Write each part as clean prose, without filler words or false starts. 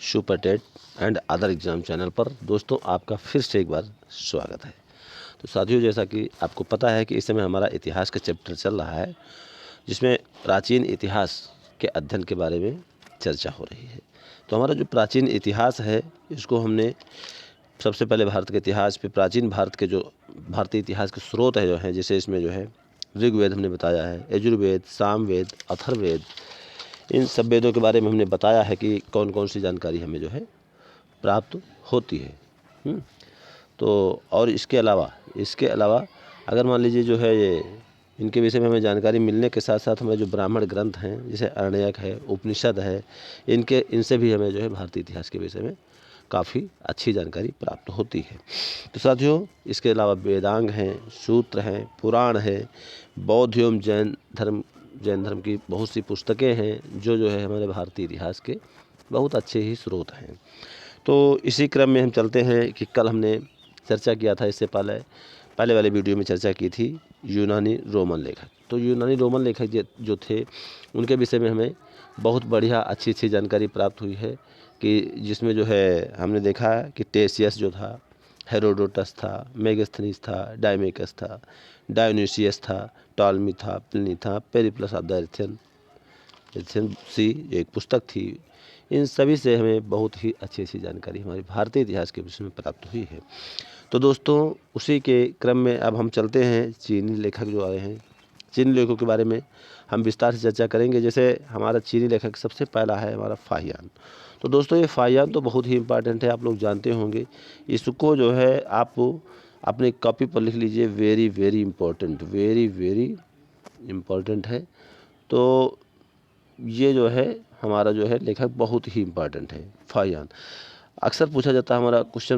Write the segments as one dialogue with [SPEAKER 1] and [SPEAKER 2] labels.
[SPEAKER 1] Super TET and other exam channel पर दोस्तों आपका फिर से एक बार स्वागत है। तो साथियों, जैसा कि आपको पता है कि इस समय हमारा इतिहास का चैप्टर चल रहा है, जिसमें प्राचीन इतिहास के अध्ययन के बारे में चर्चा हो रही है। तो हमारा जो प्राचीन इतिहास है, इसको हमने सबसे पहले भारत के इतिहास पे प्राचीन भारत के जो भारतीय इतिहास के स्रोत है जो हैं, जैसे इसमें जो है ऋग्वेद हमने बताया है, यजुर्वेद, सामवेद, अथर्ववेद, इन सब वेदों के बारे में हमने बताया है कि कौन कौन सी जानकारी हमें जो है प्राप्त होती है। तो और इसके अलावा अगर मान लीजिए जो है ये इनके विषय में हमें जानकारी मिलने के साथ साथ हमारे जो ब्राह्मण ग्रंथ हैं, जैसे आरण्यक है, उपनिषद है, इनसे भी हमें जो है भारतीय इतिहास के विषय में काफ़ी अच्छी जानकारी प्राप्त होती है। तो साथियों, इसके अलावा वेदांग हैं, सूत्र हैं, पुराण है, बौद्ध एवं जैन धर्म की बहुत सी पुस्तकें हैं जो है हमारे भारतीय इतिहास के बहुत अच्छे ही स्रोत हैं। तो इसी क्रम में हम चलते हैं कि कल हमने चर्चा किया था, इससे पहले वाले वीडियो में चर्चा की थी यूनानी रोमन लेखक। तो यूनानी रोमन लेखक जो थे, उनके विषय में हमें बहुत बढ़िया अच्छी जानकारी प्राप्त हुई है कि जिसमें जो है हमने देखा कि टेसियस जो था, हेरोडोटस था, मेगास्थनीज था, डायमेकस था, डायोनिसियस था, टॉलमी था, प्लिनी था, पेरिप्लस ऑफ द एथियन सी एक पुस्तक थी। इन सभी से हमें बहुत ही अच्छी जानकारी हमारे भारतीय इतिहास के विषय में प्राप्त हुई है। तो दोस्तों, उसी के क्रम में अब हम चलते हैं चीनी लेखक जो आए हैं, चीनी लेखकों के बारे में हम विस्तार से चर्चा करेंगे। जैसे हमारा चीनी लेखक सबसे पहला है हमारा फाहियान। तो दोस्तों, ये फाहियान तो बहुत ही इम्पॉर्टेंट है, आप लोग जानते होंगे। इसको जो है आप अपने कॉपी पर लिख लीजिए, वेरी वेरी इम्पॉर्टेंट है। तो ये जो है हमारा जो है लेखक बहुत ही इम्पॉर्टेंट है, फाहियान। अक्सर पूछा जाता है, हमारा क्वेश्चन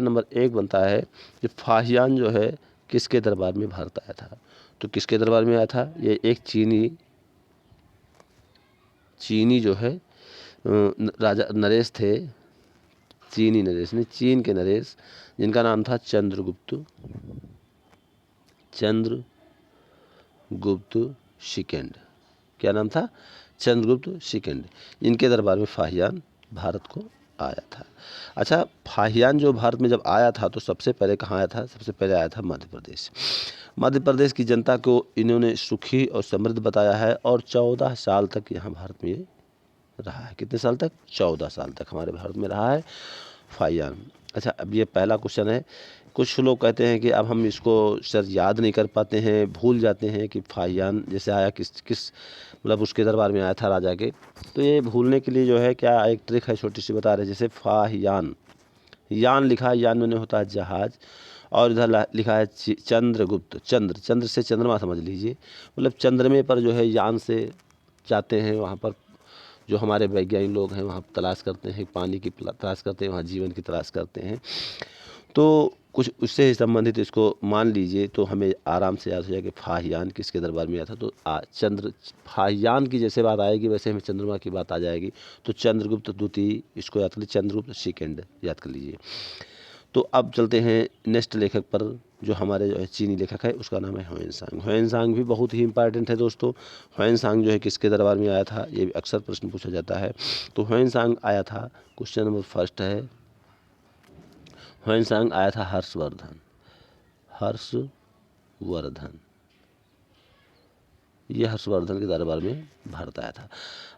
[SPEAKER 1] नंबर 1 बनता है कि फाहियान जो है किसके दरबार में भारत आया था। तो किसके दरबार में आया था? ये एक चीनी जो है राजा नरेश थे, चीनी नरेश ने चीन के नरेश, जिनका नाम था चंद्रगुप्त शिकेंड। क्या नाम था? चंद्रगुप्त शिकेंड। इनके दरबार में फाहियान भारत को आया था। अच्छा, फाहियान जो भारत में जब आया था तो सबसे पहले कहाँ आया था? सबसे पहले आया था मध्य प्रदेश। मध्य प्रदेश की जनता को इन्होंने सुखी और समृद्ध बताया है और 14 साल तक यहाँ भारत में रहा है। कितने साल तक? 14 साल तक हमारे भारत में रहा है फाहियान। अच्छा, अब ये पहला क्वेश्चन है। कुछ लोग कहते हैं कि अब हम इसको सर याद नहीं कर पाते हैं, भूल जाते हैं कि फाहियान जैसे आया किस मतलब उसके दरबार में आया था राजा के। तो ये भूलने के लिए जो है क्या एक ट्रिक है, छोटी सी बता रहे। जैसे फाहियान, यान लिखा है, यान में होता है जहाज, और इधर लिखा है चंद्रगुप्त। चंद्र से चंद्रमा समझ लीजिए, मतलब चंद्रमे पर जो है यान से जाते हैं। वहाँ पर जो हमारे वैज्ञानिक लोग हैं वहाँ तलाश करते हैं, पानी की तलाश करते हैं, वहाँ जीवन की तलाश करते हैं। तो कुछ उससे ही संबंधित इसको मान लीजिए तो हमें आराम से याद हो जाएगा कि फाहियान किसके दरबार में आया था। तो फाहियान की जैसे बात आएगी वैसे हमें चंद्रमा की बात आ जाएगी। तो चंद्रगुप्त द्वितीय इसको याद कर लीजिए, चंद्रगुप्त सेकंड याद कर लीजिए। तो अब चलते हैं नेक्स्ट लेखक पर, जो हमारे जो है चीनी लेखक है, उसका नाम है ह्वेनसांग। ह्वेनसांग भी बहुत ही इंपॉर्टेंट है दोस्तों। ह्वेनसांग जो है किसके दरबार में आया था, ये भी अक्सर प्रश्न पूछा जाता है। तो ह्वेनसांग आया था, क्वेश्चन नंबर 1 है, ह्वेनसांग आया था हर्षवर्धन। ये हर्षवर्धन के दरबार में भारत आया था।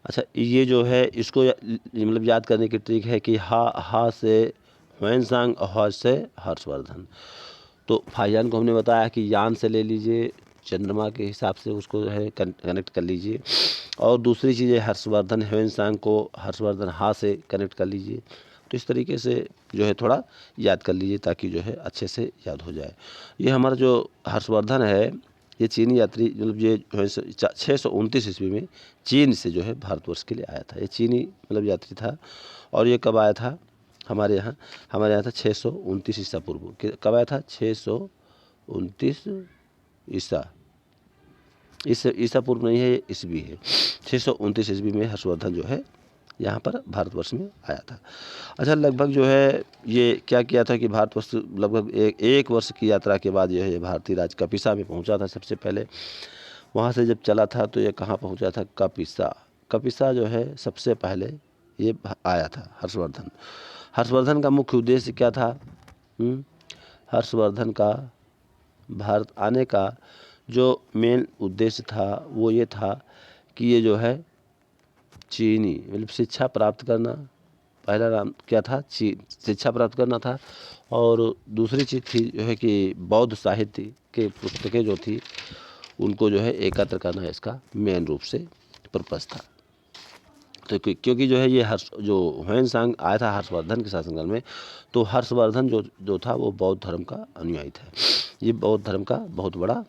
[SPEAKER 1] अच्छा, ये जो है इसको मतलब याद करने की ट्रिक है कि हा से ह्वेनसांग और ह से हर्षवर्धन। तो फाहियान को हमने बताया कि यान से ले लीजिए, चंद्रमा के हिसाब से उसको है कनेक्ट कर लीजिए। और दूसरी चीज़ है हर्षवर्धन, ह्वेनसांग को हर्षवर्धन हा से कनेक्ट कर लीजिए। तो इस तरीके से जो है थोड़ा याद कर लीजिए ताकि जो है अच्छे से याद हो जाए। ये हमारा जो हर्षवर्धन है, ये चीनी यात्री, मतलब ये 629 ईस्वी में चीन से जो है भारतवर्ष के लिए आया था। ये चीनी मतलब यात्री था। और ये कब आया था? हमारे यहाँ था 629 ईसा पूर्व। कब आया था? 629 ईसा पूर्व नहीं है, ये ईस्वी है। 629 ईस्वी में हर्षवर्धन जो है यहाँ पर भारतवर्ष में आया था। अच्छा, लगभग जो है ये क्या किया था कि भारतवर्ष लगभग एक वर्ष की यात्रा के बाद जो है भारतीय राज्य कपिसा में पहुँचा था सबसे पहले। वहाँ से जब चला था तो ये कहाँ पहुँचा था? कपिसा जो है सबसे पहले ये आया था हर्षवर्धन। हर्षवर्धन का मुख्य उद्देश्य क्या था? हर्षवर्धन का भारत आने का जो मेन उद्देश्य था वो ये था कि ये जो है चीनी मतलब शिक्षा प्राप्त करना, पहला नाम क्या था? शिक्षा प्राप्त करना था। और दूसरी चीज़ थी जो है कि बौद्ध साहित्य के पुस्तकें जो थी उनको जो है एकत्र करना इसका मेन रूप से पर्पस था। तो क्योंकि जो है ये जो ह्वेन-सांग आया था हर्षवर्धन के शासनकाल में, तो हर्षवर्धन जो था वो बौद्ध धर्म का अनुयायी था। ये बौद्ध धर्म का बहुत बड़ा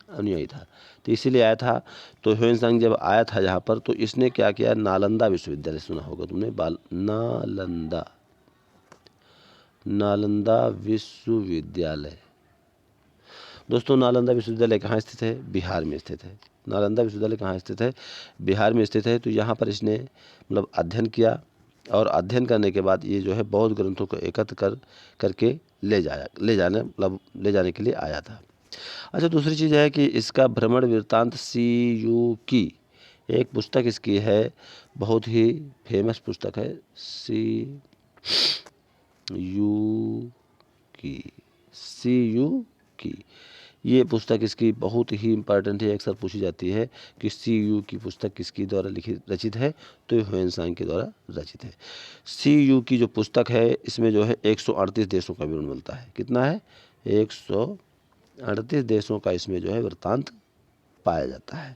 [SPEAKER 1] अनुयायी था, तो इसीलिए आया था। तो ह्वेन-सांग जब आया था यहाँ पर, तो इसने क्या किया? नालंदा विश्वविद्यालय, सुना होगा तुमने, नालंदा विश्वविद्यालय। दोस्तों नालंदा विश्वविद्यालय कहाँ स्थित है? बिहार में स्थित है। नालंदा विश्वविद्यालय कहाँ स्थित है? बिहार में स्थित है। तो यहाँ पर इसने मतलब अध्ययन किया, और अध्ययन करने के बाद ये जो है बौद्ध ग्रंथों को एकत्र करके ले जाने के लिए आया था। अच्छा, दूसरी चीज़ है कि इसका भ्रमण वृत्तांत CU की एक पुस्तक इसकी है, बहुत ही फेमस पुस्तक है, CU की ये पुस्तक इसकी बहुत ही इम्पॉर्टेंट है, अक्सर पूछी जाती है कि CU की पुस्तक किसकी द्वारा रचित है? तो ह्वेन-सांग के द्वारा रचित है। CU की जो पुस्तक है इसमें जो है 138 देशों का विवरण मिलता है। कितना है? 138 देशों का इसमें जो है वृत्तांत पाया जाता है।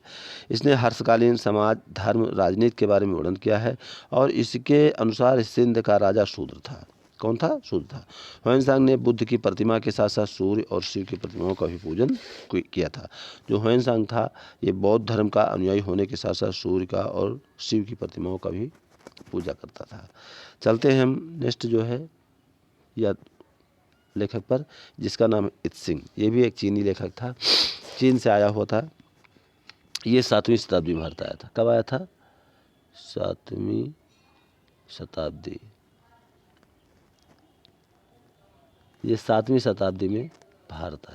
[SPEAKER 1] इसने हर्षकालीन समाज, धर्म, राजनीति के बारे में वर्णन किया है, और इसके अनुसार सिंध का राजा शूद्र था। कौन था? शूद्र था। ह्वेन-सांग ने बुद्ध की प्रतिमा के साथ साथ सूर्य और शिव की प्रतिमाओं का भी पूजन किया था। जो ह्वेन-सांग था ये बौद्ध धर्म का अनुयायी होने के साथ साथ सूर्य का और शिव की प्रतिमाओं का भी पूजा करता था। चलते हैं हम नेक्स्ट जो है या लेखक पर, जिसका नाम है इत्सिंग। ये भी एक चीनी लेखक था, चीन से आया हुआ था। ये 7वीं शताब्दी में भारत आया था। कब आया था? 7वीं शताब्दी। ये 7वीं शताब्दी में भारत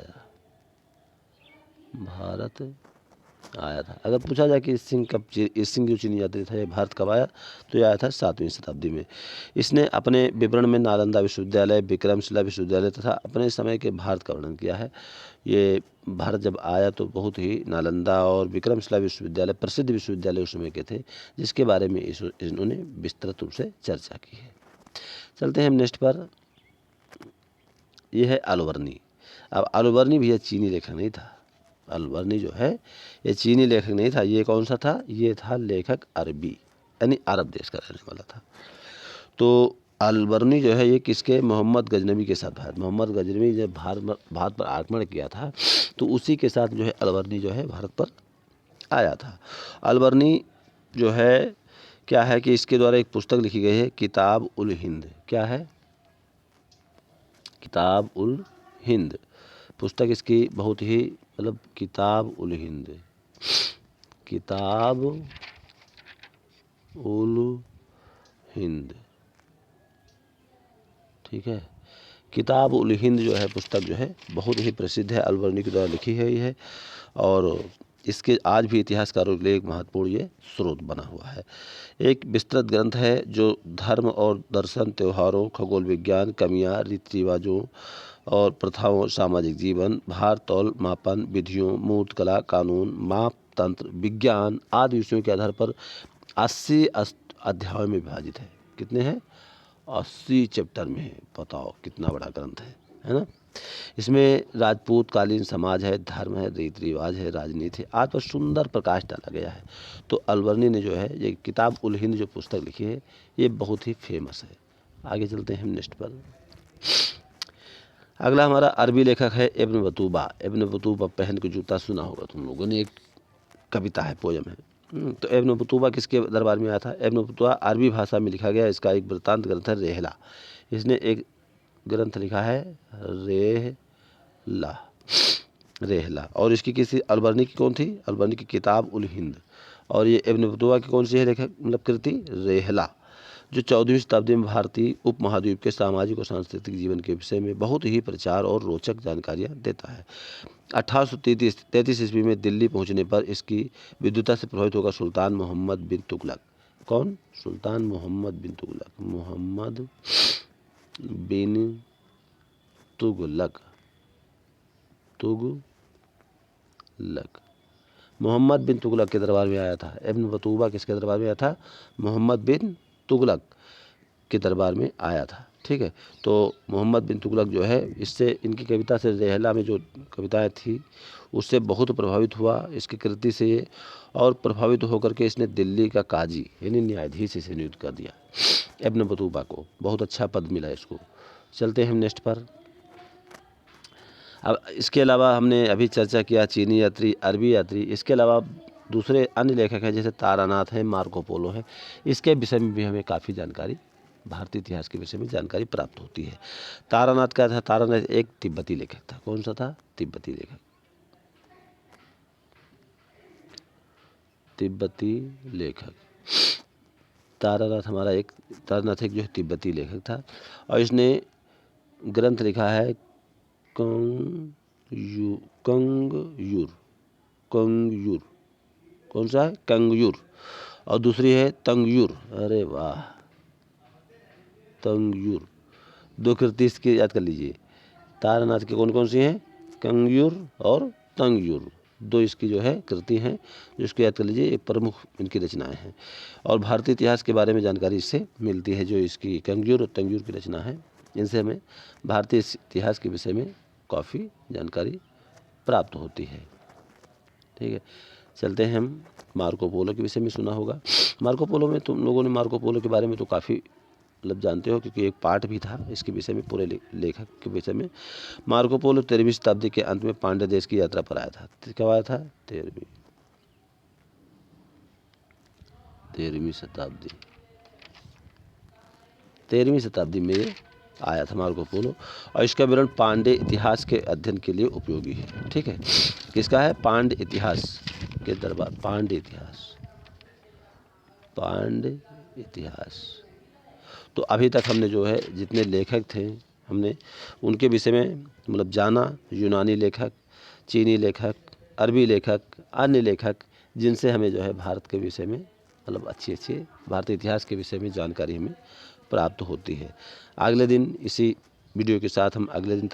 [SPEAKER 1] आया था। अगर पूछा जाए कि इत्सिंग जो चीनी यात्री था ये भारत कब आया, तो ये आया था 7वीं शताब्दी में। इसने अपने विवरण में नालंदा विश्वविद्यालय, विक्रमशिला विश्वविद्यालय तथा अपने समय के भारत का वर्णन किया है। ये भारत जब आया तो बहुत ही नालंदा और विक्रमशिला विश्वविद्यालय प्रसिद्ध विश्वविद्यालय उस समय के थे, जिसके बारे में इन्होंने विस्तृत रूप से चर्चा की है। चलते हैं हम नेक्स्ट पर। यह है अलवर्नी। अब अलवर्नी भी यह चीनी लेखक नहीं था। अलवर्नी जो है ये चीनी लेखक नहीं था। ये कौन सा था? ये था लेखक अरबी, यानी अरब देश का रहने वाला था। तो अलवर्नी जो है ये किसके? मोहम्मद गजनवी के साथ मोहम्मद गजनवी जब भारत पर आक्रमण किया था तो उसी के साथ जो है अलवर्नी जो है भारत पर आया था। अलवर्नी जो है क्या है कि इसके द्वारा एक पुस्तक लिखी गई है, किताब उल हिंद। क्या है? किताब उल हिंद। पुस्तक इसकी बहुत ही मतलब किताब उल हिंद, किताब उल हिंद, ठीक है। किताब उल हिंद जो है पुस्तक जो है बहुत ही प्रसिद्ध है, अलवर्नी के द्वारा लिखी गई है, और इसके आज भी इतिहासकारों के लिए एक महत्वपूर्ण ये स्रोत बना हुआ है। एक विस्तृत ग्रंथ है जो धर्म और दर्शन, त्योहारों, खगोल विज्ञान, कमियाँ, रीति रिवाजों और प्रथाओं, सामाजिक जीवन, भार तौल, मापन, विधियों, मूर्त कला, कानून, माप तंत्र, विज्ञान आदि विषयों के आधार पर 80 अध्यायों में विभाजित है। कितने हैं? 80 चैप्टर में है। बताओ कितना बड़ा ग्रंथ है ना। इसमें राजपूत कालीन समाज है, धर्म है, रीति रिवाज है, राजनीति है, आज पर सुंदर प्रकाश डाला गया है। तो अलवर्नी ने जो है ये किताब उल हिंद जो पुस्तक लिखी है ये बहुत ही फेमस है। आगे चलते हैं हम नेक्स्ट पर। अगला हमारा अरबी लेखक है इब्न बतूबा। इब्न बतूबा पहन के जूता सुना होगा तुम लोगों ने, एक कविता है, पोयम है। तो इब्न बतूबा किसके दरबार में आया था? इब्न बतूबा अरबी भाषा में लिखा गया, इसका एक वृत्तांत ग्रंथ है रेहला। इसने एक ग्रंथ लिखा है रेहला, और इसकी किसी अलवर्नी की कौन थी? अलवर्नी की किताब उल हिंद। और ये इब्न बतूबा की कौन सी है लेखक मतलब कृति? रेहला, जो 14वीं शताब्दी में भारतीय उपमहाद्वीप के सामाजिक और सांस्कृतिक जीवन के विषय में बहुत ही प्रचार और रोचक जानकारियाँ देता है। 1833 ईस्वी में दिल्ली पहुंचने पर इसकी विद्वता से प्रभावित होकर सुल्तान मोहम्मद बिन तुगलक, कौन? सुल्तान मोहम्मद बिन तुगलक। मोहम्मद बिन तुगलक। तुगलक मोहम्मद बिन तुगलक के दरबार में आया था। इब्न बतूता किसके दरबार में आया था? मोहम्मद बिन तुगलक के दरबार में आया था। ठीक है, तो मोहम्मद बिन तुगलक जो है, इससे इनकी कविता से, रेहला में जो कविताएं थी उससे बहुत प्रभावित हुआ इसकी कृति से ये, और प्रभावित होकर के इसने दिल्ली का काजी यानी न्यायाधीश इसे नियुक्त कर दिया। इब्न बतूता को बहुत अच्छा पद मिला इसको। चलते हैं हम नेक्स्ट पर। अब इसके अलावा हमने अभी चर्चा किया चीनी यात्री, अरबी यात्री। इसके अलावा दूसरे अन्य लेखक हैं जैसे तारानाथ हैं, मार्को पोलो है। इसके विषय में भी हमें काफ़ी जानकारी, भारतीय इतिहास के विषय में जानकारी प्राप्त होती है। तारानाथ क्या था? तारानाथ एक तिब्बती लेखक था। कौन सा था? तिब्बती लेखक। तिब्बती लेखक तारानाथ एक जो है तिब्बती लेखक था, और इसने ग्रंथ लिखा है कंगयूर। कौन सा है? कंगयूर। और दूसरी है तंगयूर। अरे वाह, तंगयूर। दो कृति इसकी याद कर लीजिए। तारानाथ की कौन कौन सी हैं? कंगयूर और तंगयूर। दो इसकी जो है कृति हैं, जिसको याद कर लीजिए। ये प्रमुख इनकी रचनाएं हैं, और भारतीय इतिहास के बारे में जानकारी इससे मिलती है। जो इसकी कंगयूर और तंगयूर की रचना है, इनसे हमें भारतीय इतिहास के विषय में काफ़ी जानकारी प्राप्त होती है। ठीक है, चलते हैं हम। मार्को पोलो के विषय में सुना होगा। मार्को पोलो में तुम लोगों ने, मार्को पोलो के बारे में तो काफ़ी मतलब जानते हो, क्योंकि एक पार्ट भी था इसके विषय में, पूरे लेखक के विषय में। मार्को पोलो 13वीं शताब्दी के अंत में पांड्य देश की यात्रा पर आया था। कब आया था? 13वीं शताब्दी में आया था मार्को पोलो, और इसका विवरण पांड्य इतिहास के अध्ययन के लिए उपयोगी है। ठीक है, किसका है? पांड्य इतिहास के दरबार। पांड्य इतिहास। तो अभी तक हमने जो है जितने लेखक थे, हमने उनके विषय में मतलब जाना। यूनानी लेखक, चीनी लेखक, अरबी लेखक, अन्य लेखक, जिनसे हमें जो है भारत के विषय में मतलब अच्छी भारतीय इतिहास के विषय में जानकारी हमें प्राप्त होती है। अगले दिन इसी वीडियो के साथ हम अगले दिन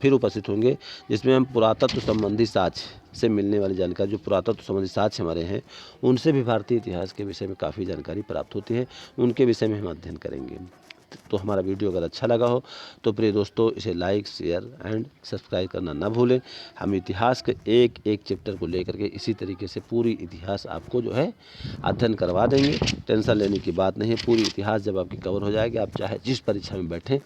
[SPEAKER 1] फिर उपस्थित होंगे, जिसमें हम पुरातत्व संबंधी साक्ष्य से मिलने वाली जानकारी, जो पुरातत्व संबंधी साक्ष्य हमारे हैं, उनसे भी भारतीय इतिहास के विषय में काफ़ी जानकारी प्राप्त होती है। उनके विषय में हम अध्ययन करेंगे। तो हमारा वीडियो अगर अच्छा लगा हो तो प्रिय दोस्तों, इसे लाइक, शेयर एंड सब्सक्राइब करना ना भूलें। हम इतिहास के एक एक चैप्टर को लेकर के इसी तरीके से पूरी इतिहास आपको जो है अध्ययन करवा देंगे। टेंशन लेने की बात नहीं है। पूरी इतिहास जब आपकी कवर हो जाएगी, आप चाहे जिस परीक्षा में बैठें,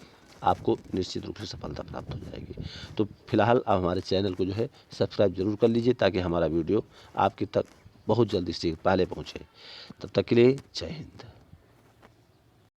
[SPEAKER 1] आपको निश्चित रूप से सफलता प्राप्त हो जाएगी। तो फिलहाल आप हमारे चैनल को जो है सब्सक्राइब जरूर कर लीजिए, ताकि हमारा वीडियो आपके तक बहुत जल्दी से पहले पहुँचे। तब तक के लिए जय हिंद।